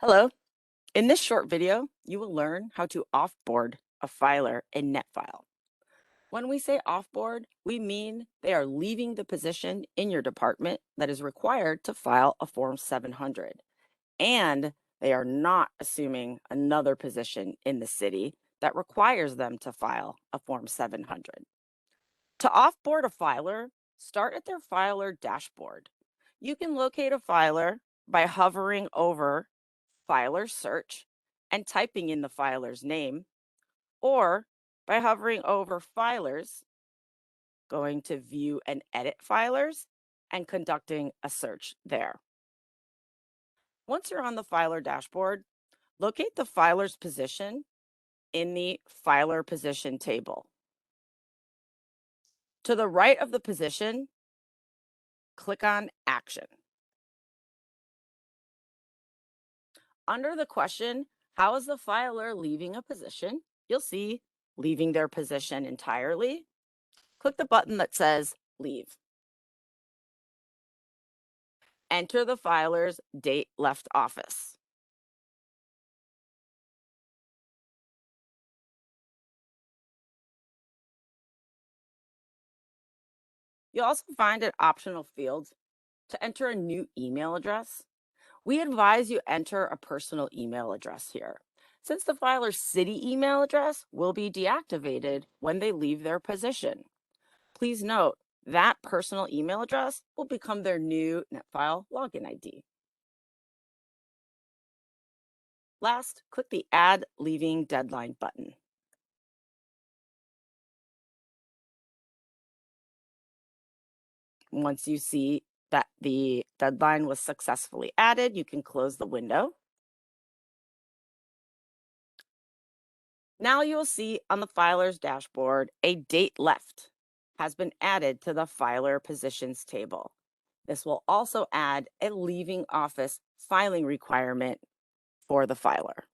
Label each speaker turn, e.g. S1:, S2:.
S1: Hello. In this short video, you will learn how to offboard a filer in NetFile. When we say offboard, we mean they are leaving the position in your department that is required to file a Form 700, and they are not assuming another position in the city that requires them to file a Form 700. To offboard a filer, start at their filer dashboard. You can locate a filer by hovering over Filer Search and typing in the filer's name, or by hovering over Filers, going to View and Edit Filers, and conducting a search there. Once you're on the filer dashboard, locate the filer's position in the Filer Position table. To the right of the position, click on Action. Under the question, how is the filer leaving a position? You'll see leaving their position entirely. Click the button that says Leave. Enter the filer's date left office. You'll also find an optional field to enter a new email address. We advise you enter a personal email address here, since the filer's city email address will be deactivated when they leave their position. Please note that personal email address will become their new NetFile login ID. Last, click the Add Leaving Deadline button. Once you see that the deadline was successfully added, you can close the window. Now you will see on the filer's dashboard a date left has been added to the filer positions table. This will also add a leaving office filing requirement for the filer.